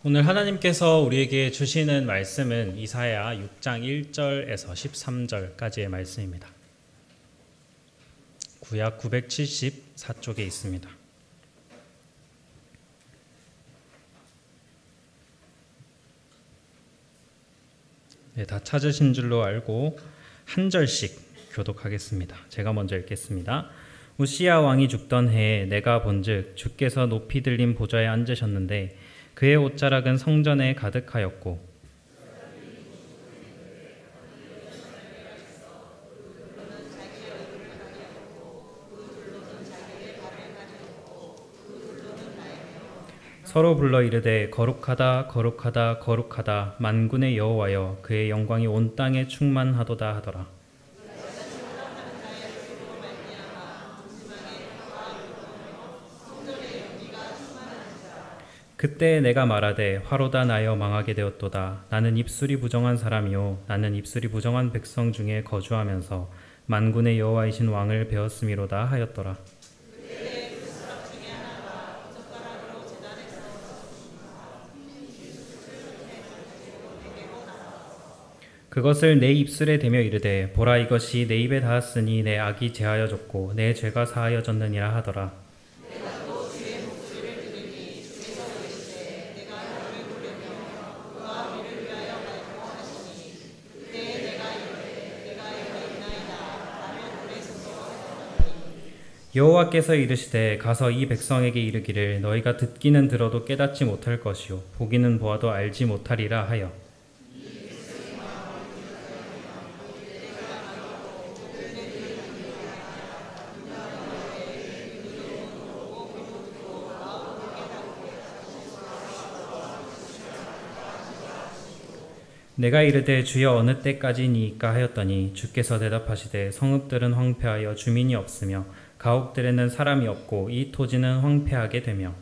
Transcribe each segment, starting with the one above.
오늘 하나님께서 우리에게 주시는 말씀은 이사야 6장 1절에서 13절까지의 말씀입니다. 구약 974쪽에 있습니다. 네, 다 찾으신 줄로 알고 한 절씩 교독하겠습니다. 제가 먼저 읽겠습니다. 우시야 왕이 죽던 해에 내가 본즉 주께서 높이 들린 보좌에 앉으셨는데 그의 옷자락은 성전에 가득하였고 서로 불러 이르되 거룩하다 거룩하다 거룩하다 만군의 여호와여 그의 영광이 온 땅에 충만하도다 하더라. 그때 내가 말하되 화로다 나여 망하게 되었도다. 나는 입술이 부정한 사람이요 나는 입술이 부정한 백성 중에 거주하면서 만군의 여호와이신 왕을 배웠음이로다 하였더라. 그것을 내 입술에 대며 이르되 보라 이것이 내 입에 닿았으니 내 악이 제하여졌고 내 죄가 사하여졌느니라 하더라. 여호와께서 이르시되 가서 이 백성에게 이르기를 너희가 듣기는 들어도 깨닫지 못할 것이요 보기는 보아도 알지 못하리라 하여 내가 이르되 주여 어느 때까지니이까 하였더니 주께서 대답하시되 성읍들은 황폐하여 주민이 없으며 가옥들에는 사람이 없고 이 토지는 황폐하게 되며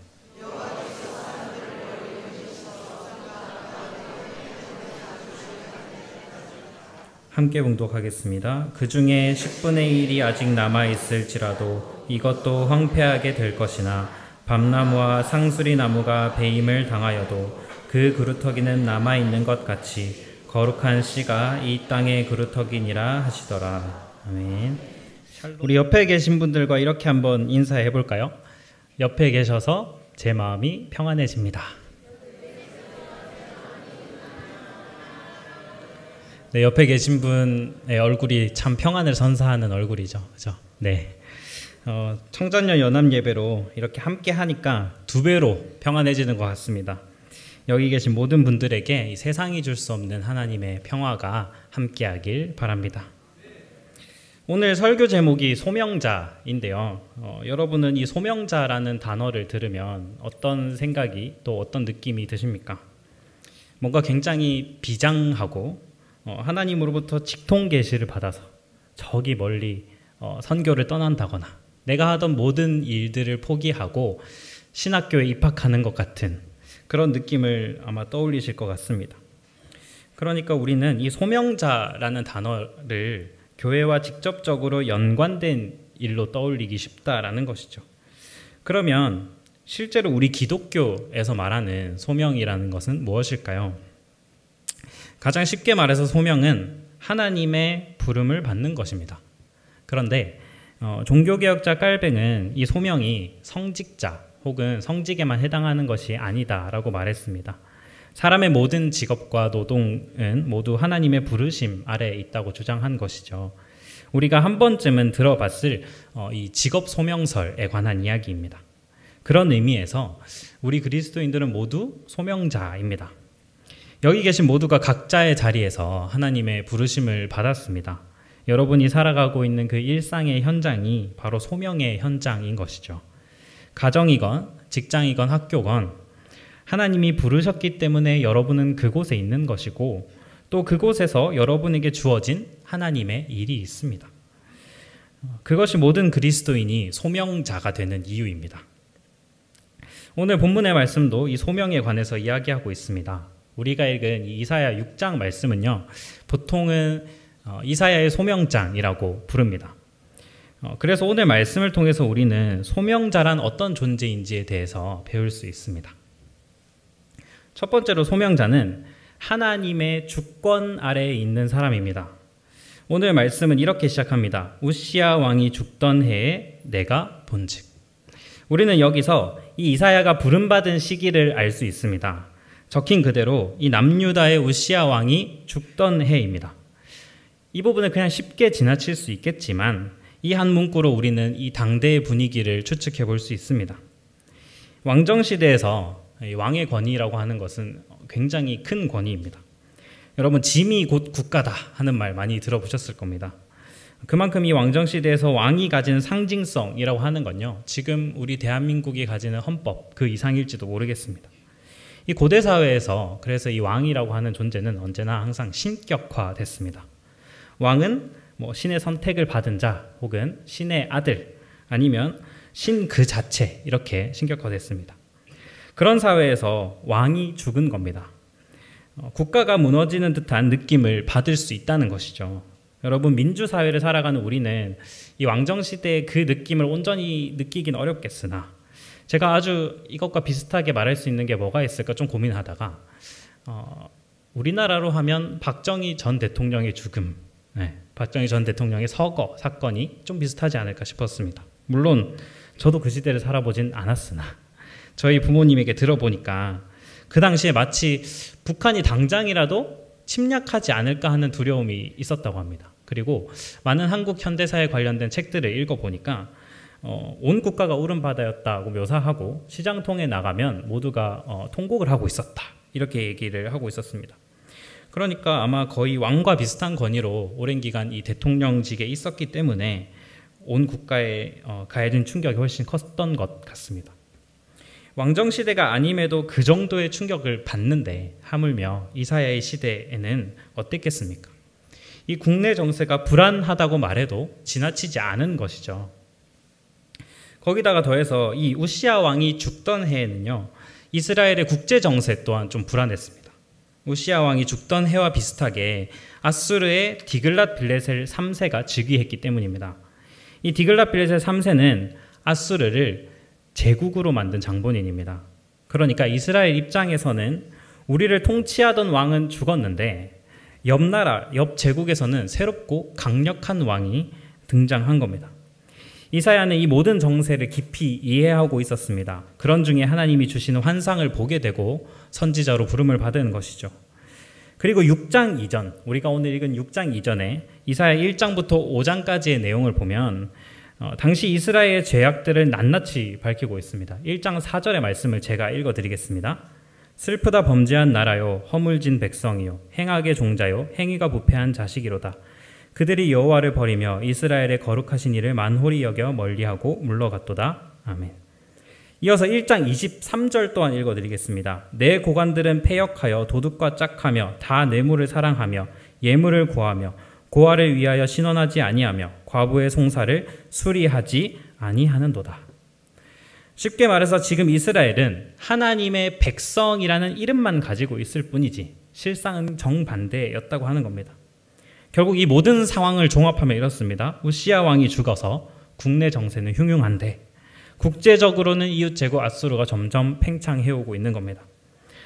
함께 봉독하겠습니다. 그 중에 10분의 1이 아직 남아있을지라도 이것도 황폐하게 될 것이나 밤나무와 상수리 나무가 배임을 당하여도 그 그루터기는 남아있는 것 같이 거룩한 씨가 이 땅의 그루터기니라 하시더라. 아멘. 우리 옆에 계신 분들과 이렇게 한번 인사해 볼까요? 옆에 계셔서 제 마음이 평안해집니다. 네, 옆에 계신 분의 얼굴이 참 평안을 선사하는 얼굴이죠. 그죠? 네. 청자년 연합 예배로 이렇게 함께 하니까 두 배로 평안해지는 것 같습니다. 여기 계신 모든 분들에게 이 세상이 줄 수 없는 하나님의 평화가 함께하길 바랍니다. 오늘 설교 제목이 소명자인데요. 여러분은 이 소명자라는 단어를 들으면 어떤 생각이 또 어떤 느낌이 드십니까? 뭔가 굉장히 비장하고 하나님으로부터 직통 계시를 받아서 저기 멀리 선교를 떠난다거나 내가 하던 모든 일들을 포기하고 신학교에 입학하는 것 같은 그런 느낌을 아마 떠올리실 것 같습니다. 그러니까 우리는 이 소명자라는 단어를 교회와 직접적으로 연관된 일로 떠올리기 쉽다라는 것이죠. 그러면 실제로 우리 기독교에서 말하는 소명이라는 것은 무엇일까요? 가장 쉽게 말해서 소명은 하나님의 부름을 받는 것입니다. 그런데 종교개혁자 깔뱅은 이 소명이 성직자 혹은 성직에만 해당하는 것이 아니다라고 말했습니다. 사람의 모든 직업과 노동은 모두 하나님의 부르심 아래에 있다고 주장한 것이죠. 우리가 한 번쯤은 들어봤을 이 직업 소명설에 관한 이야기입니다. 그런 의미에서 우리 그리스도인들은 모두 소명자입니다. 여기 계신 모두가 각자의 자리에서 하나님의 부르심을 받았습니다. 여러분이 살아가고 있는 그 일상의 현장이 바로 소명의 현장인 것이죠. 가정이건 직장이건 학교건 하나님이 부르셨기 때문에 여러분은 그곳에 있는 것이고 또 그곳에서 여러분에게 주어진 하나님의 일이 있습니다. 그것이 모든 그리스도인이 소명자가 되는 이유입니다. 오늘 본문의 말씀도 이 소명에 관해서 이야기하고 있습니다. 우리가 읽은 이 이사야 6장 말씀은요, 보통은 이사야의 소명장이라고 부릅니다. 그래서 오늘 말씀을 통해서 우리는 소명자란 어떤 존재인지에 대해서 배울 수 있습니다. 첫 번째로 소명자는 하나님의 주권 아래에 있는 사람입니다. 오늘 말씀은 이렇게 시작합니다. 우시야 왕이 죽던 해에 내가 본즉. 우리는 여기서 이 이사야가 부름받은 시기를 알 수 있습니다. 적힌 그대로 이 남유다의 우시야 왕이 죽던 해입니다. 이 부분을 그냥 쉽게 지나칠 수 있겠지만 이 한 문구로 우리는 이 당대의 분위기를 추측해 볼 수 있습니다. 왕정시대에서 왕의 권위라고 하는 것은 굉장히 큰 권위입니다. 여러분, 짐이 곧 국가다 하는 말 많이 들어보셨을 겁니다. 그만큼 이 왕정시대에서 왕이 가지는 상징성이라고 하는 건요, 지금 우리 대한민국이 가지는 헌법 그 이상일지도 모르겠습니다. 이 고대 사회에서 그래서 이 왕이라고 하는 존재는 언제나 항상 신격화됐습니다. 왕은 뭐 신의 선택을 받은 자 혹은 신의 아들 아니면 신 그 자체, 이렇게 신격화됐습니다. 그런 사회에서 왕이 죽은 겁니다. 국가가 무너지는 듯한 느낌을 받을 수 있다는 것이죠. 여러분, 민주사회를 살아가는 우리는 이 왕정시대의 그 느낌을 온전히 느끼긴 어렵겠으나 제가 아주 이것과 비슷하게 말할 수 있는 게 뭐가 있을까 좀 고민하다가 우리나라로 하면 박정희 전 대통령의 죽음, 박정희 전 대통령의 서거 사건이 좀 비슷하지 않을까 싶었습니다. 물론 저도 그 시대를 살아보진 않았으나 저희 부모님에게 들어보니까 그 당시에 마치 북한이 당장이라도 침략하지 않을까 하는 두려움이 있었다고 합니다. 그리고 많은 한국 현대사에 관련된 책들을 읽어보니까 온 국가가 울음바다였다고 묘사하고 시장통에 나가면 모두가 통곡을 하고 있었다, 이렇게 얘기를 하고 있었습니다. 그러니까 아마 거의 왕과 비슷한 권위로 오랜 기간 이 대통령직에 있었기 때문에 온 국가에 가해진 충격이 훨씬 컸던 것 같습니다. 왕정시대가 아님에도 그 정도의 충격을 받는데 하물며 이사야의 시대에는 어땠겠습니까? 이 국내 정세가 불안하다고 말해도 지나치지 않은 것이죠. 거기다가 더해서 이 우시야 왕이 죽던 해에는요, 이스라엘의 국제 정세 또한 좀 불안했습니다. 우시야 왕이 죽던 해와 비슷하게 아수르의 디글랏 빌레셀 3세가 즉위했기 때문입니다. 이 디글랏 빌레셀 3세는 아수르를 제국으로 만든 장본인입니다. 그러니까 이스라엘 입장에서는 우리를 통치하던 왕은 죽었는데 옆 나라, 옆 제국에서는 새롭고 강력한 왕이 등장한 겁니다. 이사야는 이 모든 정세를 깊이 이해하고 있었습니다. 그런 중에 하나님이 주시는 환상을 보게 되고 선지자로 부름을 받은 것이죠. 그리고 6장 이전, 우리가 오늘 읽은 6장 이전에 이사야 1장부터 5장까지의 내용을 보면 당시 이스라엘의 죄악들을 낱낱이 밝히고 있습니다. 1장 4절의 말씀을 제가 읽어드리겠습니다. 슬프다 범죄한 나라요, 허물진 백성이요, 행악의 종자요, 행위가 부패한 자식이로다. 그들이 여호와를 버리며 이스라엘의 거룩하신 이를 만홀히 여겨 멀리하고 물러갔도다. 아멘. 이어서 1장 23절 또한 읽어드리겠습니다. 내 고관들은 패역하여 도둑과 짝하며 다 뇌물을 사랑하며 예물을 구하며 고아를 위하여 신원하지 아니하며 과부의 송사를 수리하지 아니하는도다. 쉽게 말해서 지금 이스라엘은 하나님의 백성이라는 이름만 가지고 있을 뿐이지 실상은 정반대였다고 하는 겁니다. 결국 이 모든 상황을 종합하면 이렇습니다. 우시야 왕이 죽어서 국내 정세는 흉흉한데 국제적으로는 이웃 제국 아수르가 점점 팽창해오고 있는 겁니다.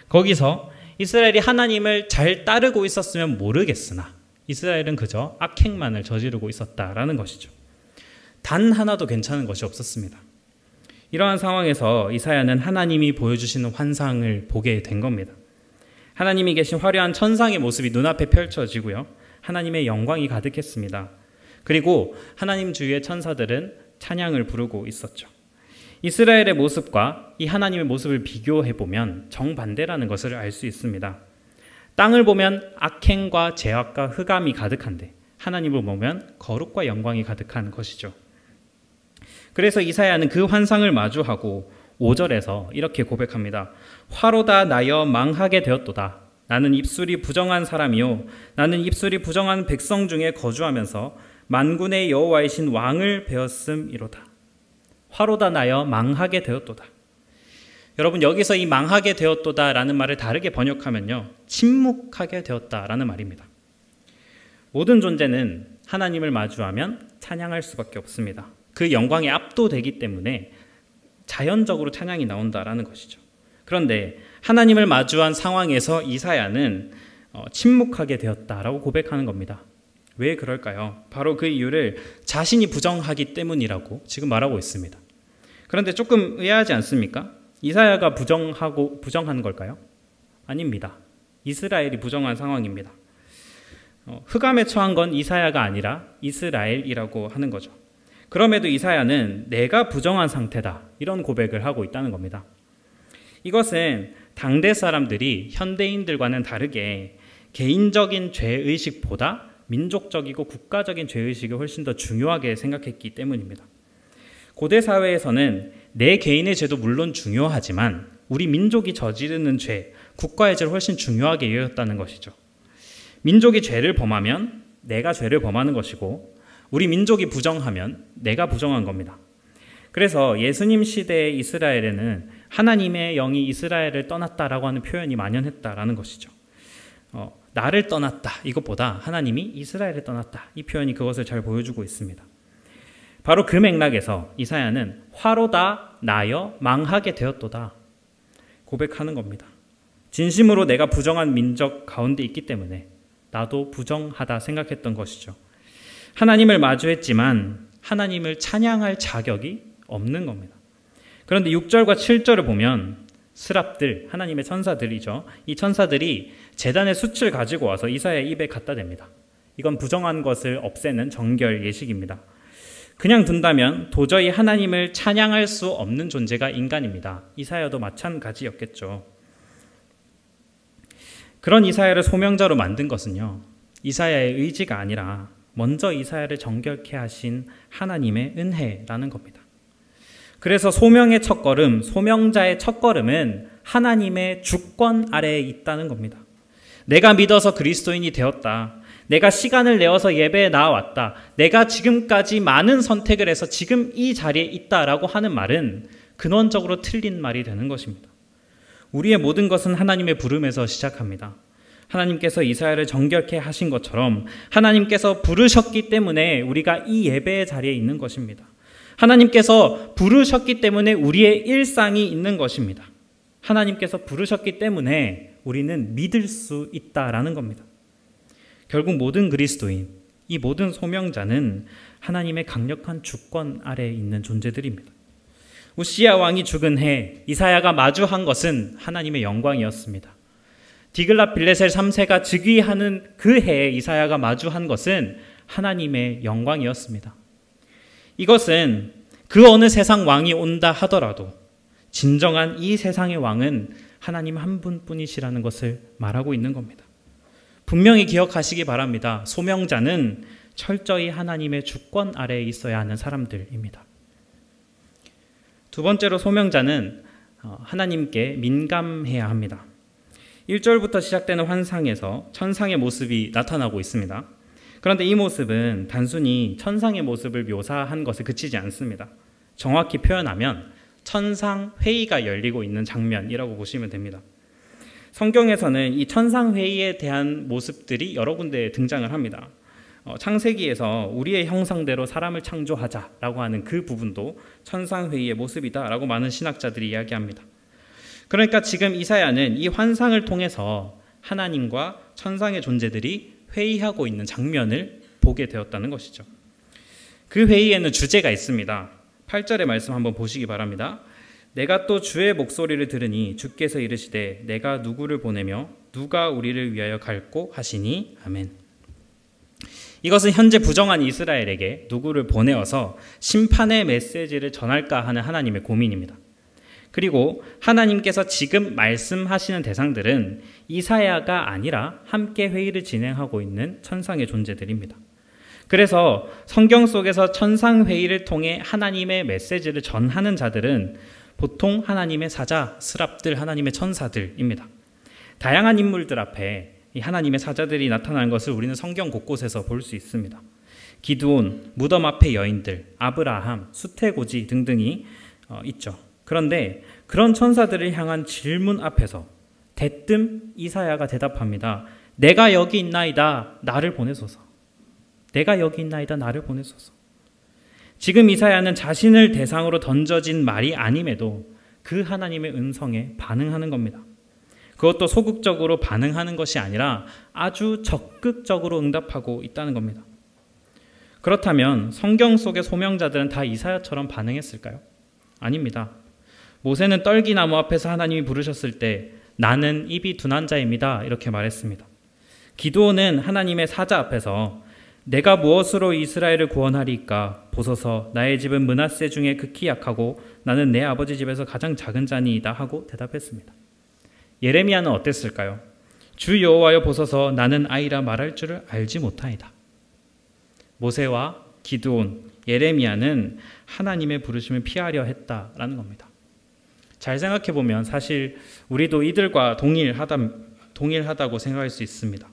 거기서 이스라엘이 하나님을 잘 따르고 있었으면 모르겠으나 이스라엘은 그저 악행만을 저지르고 있었다라는 것이죠. 단 하나도 괜찮은 것이 없었습니다. 이러한 상황에서 이사야는 하나님이 보여주시는 환상을 보게 된 겁니다. 하나님이 계신 화려한 천상의 모습이 눈앞에 펼쳐지고요. 하나님의 영광이 가득했습니다. 그리고 하나님 주위의 천사들은 찬양을 부르고 있었죠. 이스라엘의 모습과 이 하나님의 모습을 비교해보면 정반대라는 것을 알 수 있습니다. 땅을 보면 악행과 죄악과 흑암이 가득한데 하나님을 보면 거룩과 영광이 가득한 것이죠. 그래서 이사야는 그 환상을 마주하고 5절에서 이렇게 고백합니다. 화로다 나여 망하게 되었도다. 나는 입술이 부정한 사람이요 나는 입술이 부정한 백성 중에 거주하면서 만군의 여호와이신 왕을 배웠음이로다. 화로다 나여 망하게 되었도다. 여러분, 여기서 이 망하게 되었도다 라는 말을 다르게 번역하면요, 침묵하게 되었다라는 말입니다. 모든 존재는 하나님을 마주하면 찬양할 수밖에 없습니다. 그 영광에 압도되기 때문에 자연적으로 찬양이 나온다라는 것이죠. 그런데 하나님을 마주한 상황에서 이사야는 침묵하게 되었다라고 고백하는 겁니다. 왜 그럴까요? 바로 그 이유를 자신이 부정하기 때문이라고 지금 말하고 있습니다. 그런데 조금 의아하지 않습니까? 이사야가 부정한 걸까요? 아닙니다. 이스라엘이 부정한 상황입니다. 흑암에 처한 건 이사야가 아니라 이스라엘이라고 하는 거죠. 그럼에도 이사야는 내가 부정한 상태다, 이런 고백을 하고 있다는 겁니다. 이것은 당대 사람들이 현대인들과는 다르게 개인적인 죄의식보다 민족적이고 국가적인 죄의식을 훨씬 더 중요하게 생각했기 때문입니다. 고대 사회에서는 내 개인의 죄도 물론 중요하지만 우리 민족이 저지르는 죄, 국가의 죄를 훨씬 중요하게 여겼다는 것이죠. 민족이 죄를 범하면 내가 죄를 범하는 것이고 우리 민족이 부정하면 내가 부정한 겁니다. 그래서 예수님 시대의 이스라엘에는 하나님의 영이 이스라엘을 떠났다라고 하는 표현이 만연했다라는 것이죠. 나를 떠났다 이것보다 하나님이 이스라엘을 떠났다, 이 표현이 그것을 잘 보여주고 있습니다. 바로 그 맥락에서 이사야는 화로다 나여 망하게 되었도다 고백하는 겁니다. 진심으로 내가 부정한 민족 가운데 있기 때문에 나도 부정하다 생각했던 것이죠. 하나님을 마주했지만 하나님을 찬양할 자격이 없는 겁니다. 그런데 6절과 7절을 보면 스랍들, 하나님의 천사들이죠. 이 천사들이 제단의 숯을 가지고 와서 이사야의 입에 갖다 댑니다. 이건 부정한 것을 없애는 정결 예식입니다. 그냥 둔다면 도저히 하나님을 찬양할 수 없는 존재가 인간입니다. 이사야도 마찬가지였겠죠. 그런 이사야를 소명자로 만든 것은요, 이사야의 의지가 아니라 먼저 이사야를 정결케 하신 하나님의 은혜라는 겁니다. 그래서 소명의 첫걸음, 소명자의 첫걸음은 하나님의 주권 아래에 있다는 겁니다. 내가 믿어서 그리스도인이 되었다. 내가 시간을 내어서 예배에 나와왔다. 내가 지금까지 많은 선택을 해서 지금 이 자리에 있다라고 하는 말은 근원적으로 틀린 말이 되는 것입니다. 우리의 모든 것은 하나님의 부름에서 시작합니다. 하나님께서 이사야를 정결케 하신 것처럼 하나님께서 부르셨기 때문에 우리가 이 예배의 자리에 있는 것입니다. 하나님께서 부르셨기 때문에 우리의 일상이 있는 것입니다. 하나님께서 부르셨기 때문에 우리는 믿을 수 있다라는 겁니다. 결국 모든 그리스도인, 이 모든 소명자는 하나님의 강력한 주권 아래에 있는 존재들입니다. 우시야 왕이 죽은 해 이사야가 마주한 것은 하나님의 영광이었습니다. 디글랏 빌레셀 3세가 즉위하는 그 해에 이사야가 마주한 것은 하나님의 영광이었습니다. 이것은 그 어느 세상 왕이 온다 하더라도 진정한 이 세상의 왕은 하나님 한 분뿐이시라는 것을 말하고 있는 겁니다. 분명히 기억하시기 바랍니다. 소명자는 철저히 하나님의 주권 아래에 있어야 하는 사람들입니다. 두 번째로 소명자는 하나님께 민감해야 합니다. 1절부터 시작되는 환상에서 천상의 모습이 나타나고 있습니다. 그런데 이 모습은 단순히 천상의 모습을 묘사한 것에 그치지 않습니다. 정확히 표현하면 천상회의가 열리고 있는 장면이라고 보시면 됩니다. 성경에서는 이 천상회의에 대한 모습들이 여러 군데 등장을 합니다. 창세기에서 우리의 형상대로 사람을 창조하자라고 하는 그 부분도 천상회의의 모습이다라고 많은 신학자들이 이야기합니다. 그러니까 지금 이사야는 이 환상을 통해서 하나님과 천상의 존재들이 회의하고 있는 장면을 보게 되었다는 것이죠. 그 회의에는 주제가 있습니다. 8절의 말씀 한번 보시기 바랍니다. 내가 또 주의 목소리를 들으니 주께서 이르시되 내가 누구를 보내며 누가 우리를 위하여 갈꼬 하시니 아멘. 이것은 현재 부정한 이스라엘에게 누구를 보내어서 심판의 메시지를 전할까 하는 하나님의 고민입니다. 그리고 하나님께서 지금 말씀하시는 대상들은 이사야가 아니라 함께 회의를 진행하고 있는 천상의 존재들입니다. 그래서 성경 속에서 천상회의를 통해 하나님의 메시지를 전하는 자들은 보통 하나님의 사자, 스랍들, 하나님의 천사들입니다. 다양한 인물들 앞에 이 하나님의 사자들이 나타나는 것을 우리는 성경 곳곳에서 볼 수 있습니다. 기드온, 무덤 앞의 여인들, 아브라함, 수태고지 등등이 있죠. 그런데 그런 천사들을 향한 질문 앞에서 대뜸 이사야가 대답합니다. 내가 여기 있나이다, 나를 보내소서. 내가 여기 있나이다, 나를 보내소서. 지금 이사야는 자신을 대상으로 던져진 말이 아님에도 그 하나님의 음성에 반응하는 겁니다. 그것도 소극적으로 반응하는 것이 아니라 아주 적극적으로 응답하고 있다는 겁니다. 그렇다면 성경 속의 소명자들은 다 이사야처럼 반응했을까요? 아닙니다. 모세는 떨기나무 앞에서 하나님이 부르셨을 때 나는 입이 둔한 자입니다. 이렇게 말했습니다. 기드온은 하나님의 사자 앞에서 내가 무엇으로 이스라엘을 구원하리이까? 보소서 나의 집은 므낫세 중에 극히 약하고 나는 내 아버지 집에서 가장 작은 자니이다 하고 대답했습니다. 예레미야는 어땠을까요? 주 여호와여 보소서 나는 아이라 말할 줄을 알지 못하이다. 모세와 기드온, 예레미야는 하나님의 부르심을 피하려 했다라는 겁니다. 잘 생각해 보면 사실 우리도 이들과 동일하다고 생각할 수 있습니다.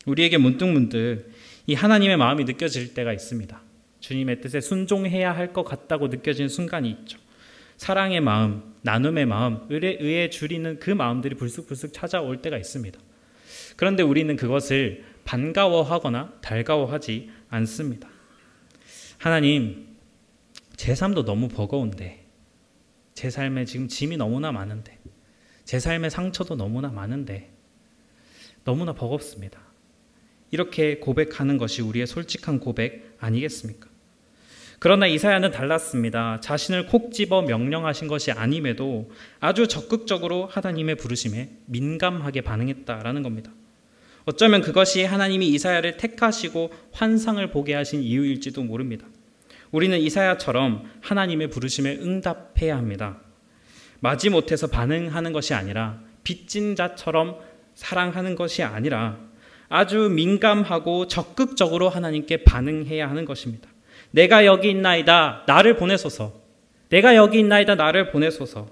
우리에게 문득문득 이 하나님의 마음이 느껴질 때가 있습니다. 주님의 뜻에 순종해야 할 것 같다고 느껴지는 순간이 있죠. 사랑의 마음, 나눔의 마음, 의에 줄이는 그 마음들이 불쑥불쑥 찾아올 때가 있습니다. 그런데 우리는 그것을 반가워하거나 달가워하지 않습니다. 하나님, 제 삶도 너무 버거운데, 제 삶에 지금 짐이 너무나 많은데, 제 삶의 상처도 너무나 많은데, 너무나 버겁습니다. 이렇게 고백하는 것이 우리의 솔직한 고백 아니겠습니까? 그러나 이사야는 달랐습니다. 자신을 콕 집어 명령하신 것이 아님에도 아주 적극적으로 하나님의 부르심에 민감하게 반응했다라는 겁니다. 어쩌면 그것이 하나님이 이사야를 택하시고 환상을 보게 하신 이유일지도 모릅니다. 우리는 이사야처럼 하나님의 부르심에 응답해야 합니다. 마지못해서 반응하는 것이 아니라 빚진 자처럼 사랑하는 것이 아니라 아주 민감하고 적극적으로 하나님께 반응해야 하는 것입니다. 내가 여기 있나이다 나를 보내소서. 내가 여기 있나이다 나를 보내소서.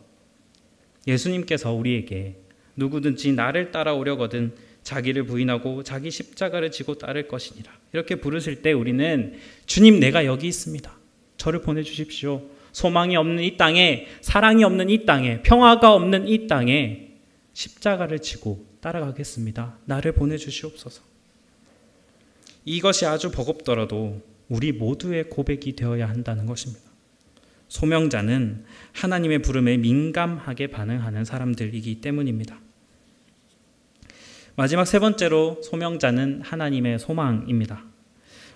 예수님께서 우리에게 누구든지 나를 따라오려거든 자기를 부인하고 자기 십자가를 지고 따를 것이니라. 이렇게 부르실 때 우리는 주님 내가 여기 있습니다. 저를 보내주십시오. 소망이 없는 이 땅에, 사랑이 없는 이 땅에, 평화가 없는 이 땅에 십자가를 지고 따라가겠습니다. 나를 보내주시옵소서. 이것이 아주 버겁더라도 우리 모두의 고백이 되어야 한다는 것입니다. 소명자는 하나님의 부름에 민감하게 반응하는 사람들이기 때문입니다. 마지막 세 번째로 소명자는 하나님의 소망입니다.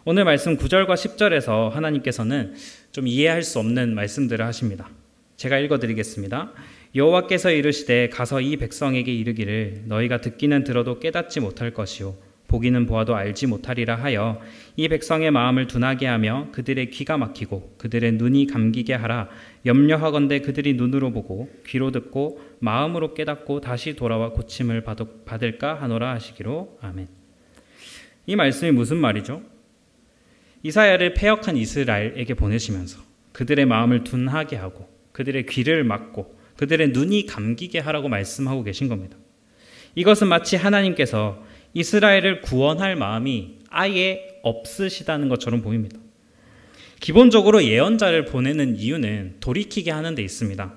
오늘 말씀 9절과 10절에서 하나님께서는 좀 이해할 수 없는 말씀들을 하십니다. 제가 읽어드리겠습니다. 여호와께서 이르시되 가서 이 백성에게 이르기를 너희가 듣기는 들어도 깨닫지 못할 것이요 보기는 보아도 알지 못하리라 하여 이 백성의 마음을 둔하게 하며 그들의 귀가 막히고 그들의 눈이 감기게 하라. 염려하건대 그들이 눈으로 보고 귀로 듣고 마음으로 깨닫고 다시 돌아와 고침을 받을까 하노라 하시기로. 아멘. 이 말씀이 무슨 말이죠? 이사야를 패역한 이스라엘에게 보내시면서 그들의 마음을 둔하게 하고 그들의 귀를 막고 그들의 눈이 감기게 하라고 말씀하고 계신 겁니다. 이것은 마치 하나님께서 이스라엘을 구원할 마음이 아예 없으시다는 것처럼 보입니다. 기본적으로 예언자를 보내는 이유는 돌이키게 하는 데 있습니다.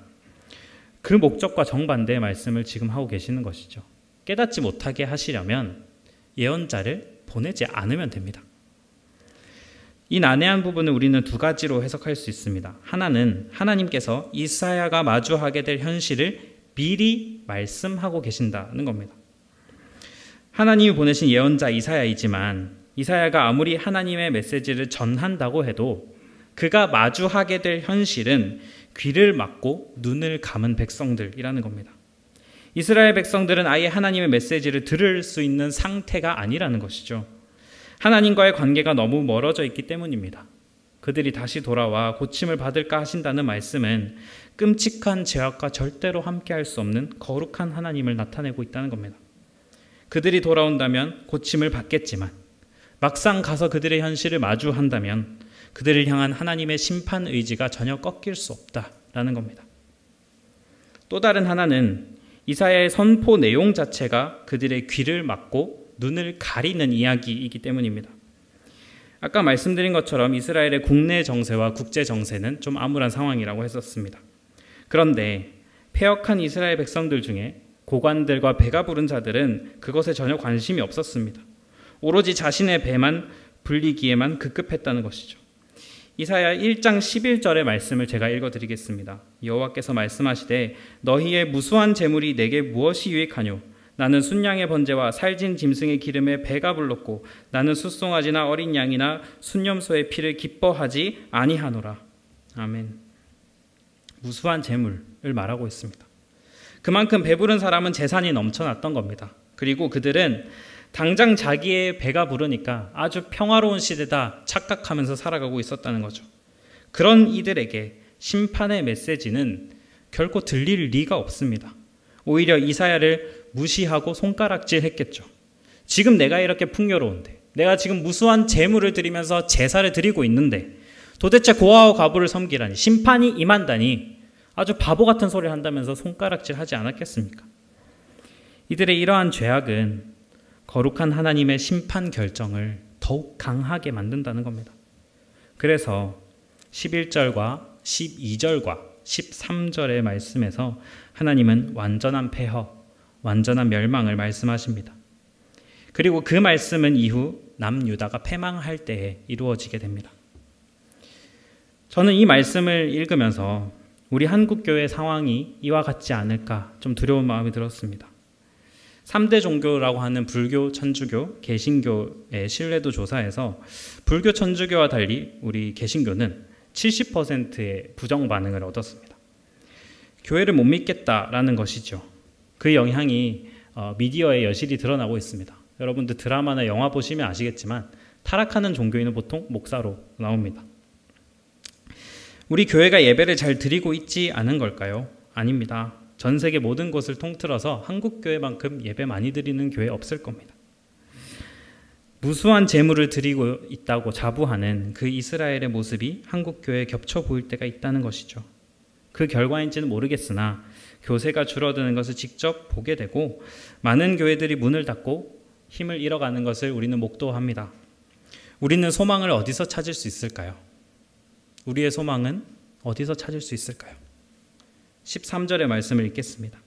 그 목적과 정반대의 말씀을 지금 하고 계시는 것이죠. 깨닫지 못하게 하시려면 예언자를 보내지 않으면 됩니다. 이 난해한 부분을 우리는 두 가지로 해석할 수 있습니다. 하나는 하나님께서 이사야가 마주하게 될 현실을 미리 말씀하고 계신다는 겁니다. 하나님이 보내신 예언자 이사야이지만 이사야가 아무리 하나님의 메시지를 전한다고 해도 그가 마주하게 될 현실은 귀를 막고 눈을 감은 백성들이라는 겁니다. 이스라엘 백성들은 아예 하나님의 메시지를 들을 수 있는 상태가 아니라는 것이죠. 하나님과의 관계가 너무 멀어져 있기 때문입니다. 그들이 다시 돌아와 고침을 받을까 하신다는 말씀은 끔찍한 죄악과 절대로 함께할 수 없는 거룩한 하나님을 나타내고 있다는 겁니다. 그들이 돌아온다면 고침을 받겠지만 막상 가서 그들의 현실을 마주한다면 그들을 향한 하나님의 심판 의지가 전혀 꺾일 수 없다라는 겁니다. 또 다른 하나는 이사야의 선포 내용 자체가 그들의 귀를 막고 눈을 가리는 이야기이기 때문입니다. 아까 말씀드린 것처럼 이스라엘의 국내 정세와 국제 정세는 좀 암울한 상황이라고 했었습니다. 그런데 패역한 이스라엘 백성들 중에 고관들과 배가 부른 자들은 그것에 전혀 관심이 없었습니다. 오로지 자신의 배만 불리기에만 급급했다는 것이죠. 이사야 1장 11절의 말씀을 제가 읽어드리겠습니다. 여호와께서 말씀하시되 너희의 무수한 재물이 내게 무엇이 유익하뇨? 나는 순양의 번제와 살진 짐승의 기름에 배가 불렀고 나는 숫송아지나 어린 양이나 순염소의 피를 기뻐하지 아니하노라. 아멘. 무수한 재물을 말하고 있습니다. 그만큼 배부른 사람은 재산이 넘쳐났던 겁니다. 그리고 그들은 당장 자기의 배가 부르니까 아주 평화로운 시대다 착각하면서 살아가고 있었다는 거죠. 그런 이들에게 심판의 메시지는 결코 들릴 리가 없습니다. 오히려 이사야를 무시하고 손가락질했겠죠. 지금 내가 이렇게 풍요로운데, 내가 지금 무수한 재물을 드리면서 제사를 드리고 있는데 도대체 고아와 과부를 섬기라니, 심판이 임한다니 아주 바보 같은 소리를 한다면서 손가락질하지 않았겠습니까? 이들의 이러한 죄악은 거룩한 하나님의 심판 결정을 더욱 강하게 만든다는 겁니다. 그래서 11절과 12절과 13절의 말씀에서 하나님은 완전한 폐허, 완전한 멸망을 말씀하십니다. 그리고 그 말씀은 이후 남유다가 패망할 때에 이루어지게 됩니다. 저는 이 말씀을 읽으면서 우리 한국교회 상황이 이와 같지 않을까 좀 두려운 마음이 들었습니다. 3대 종교라고 하는 불교, 천주교, 개신교의 신뢰도 조사에서 불교, 천주교와 달리 우리 개신교는 70%의 부정 반응을 얻었습니다. 교회를 못 믿겠다라는 것이죠. 그 영향이 미디어에 여실히 드러나고 있습니다. 여러분들 드라마나 영화 보시면 아시겠지만 타락하는 종교인은 보통 목사로 나옵니다. 우리 교회가 예배를 잘 드리고 있지 않은 걸까요? 아닙니다. 전 세계 모든 곳을 통틀어서 한국 교회만큼 예배 많이 드리는 교회 없을 겁니다. 무수한 재물을 드리고 있다고 자부하는 그 이스라엘의 모습이 한국 교회에 겹쳐 보일 때가 있다는 것이죠. 그 결과인지는 모르겠으나 교세가 줄어드는 것을 직접 보게 되고 많은 교회들이 문을 닫고 힘을 잃어가는 것을 우리는 목도합니다. 우리는 소망을 어디서 찾을 수 있을까요? 우리의 소망은 어디서 찾을 수 있을까요? 13절의 말씀을 읽겠습니다.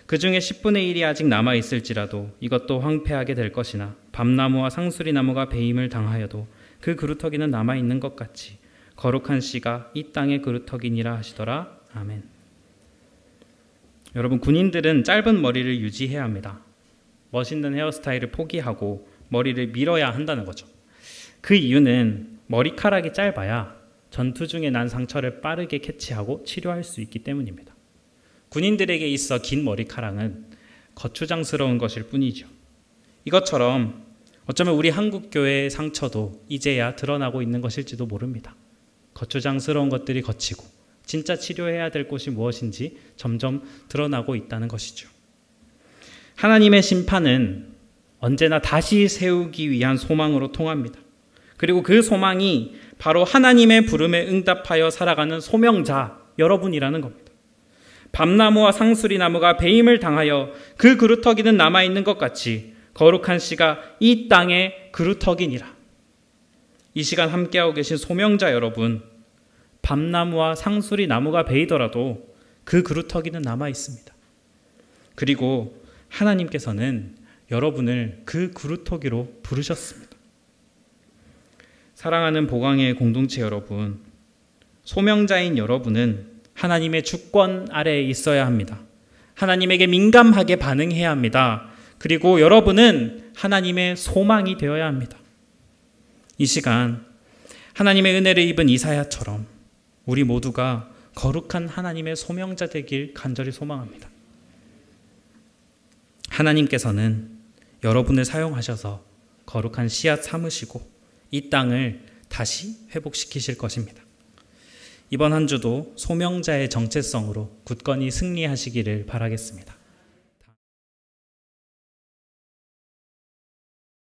그 중에 10분의 1이 아직 남아있을지라도 이것도 황폐하게 될 것이나 밤나무와 상수리나무가 배임을 당하여도 그 그루터기는 남아있는 것 같이 거룩한 씨가 이 땅의 그루터기니라 하시더라. 아멘. 여러분, 군인들은 짧은 머리를 유지해야 합니다. 멋있는 헤어스타일을 포기하고 머리를 밀어야 한다는 거죠. 그 이유는 머리카락이 짧아야 전투 중에 난 상처를 빠르게 캐치하고 치료할 수 있기 때문입니다. 군인들에게 있어 긴 머리카락은 거추장스러운 것일 뿐이죠. 이것처럼 어쩌면 우리 한국교회의 상처도 이제야 드러나고 있는 것일지도 모릅니다. 거추장스러운 것들이 거치고 진짜 치료해야 될 곳이 무엇인지 점점 드러나고 있다는 것이죠. 하나님의 심판은 언제나 다시 세우기 위한 소망으로 통합니다. 그리고 그 소망이 바로 하나님의 부름에 응답하여 살아가는 소명자 여러분이라는 겁니다. 밤나무와 상수리나무가 배임을 당하여 그 그루터기는 남아있는 것 같이 거룩한 씨가 이 땅의 그루터기니라. 이 시간 함께하고 계신 소명자 여러분, 밤나무와 상수리나무가 베이더라도 그 그루터기는 남아있습니다. 그리고 하나님께서는 여러분을 그 그루터기로 부르셨습니다. 사랑하는 보광의 공동체 여러분, 소명자인 여러분은 하나님의 주권 아래에 있어야 합니다. 하나님에게 민감하게 반응해야 합니다. 그리고 여러분은 하나님의 소망이 되어야 합니다. 이 시간 하나님의 은혜를 입은 이사야처럼 우리 모두가 거룩한 하나님의 소명자 되길 간절히 소망합니다. 하나님께서는 여러분을 사용하셔서 거룩한 씨앗 삼으시고 이 땅을 다시 회복시키실 것입니다. 이번 한 주도 소명자의 정체성으로 굳건히 승리하시기를 바라겠습니다.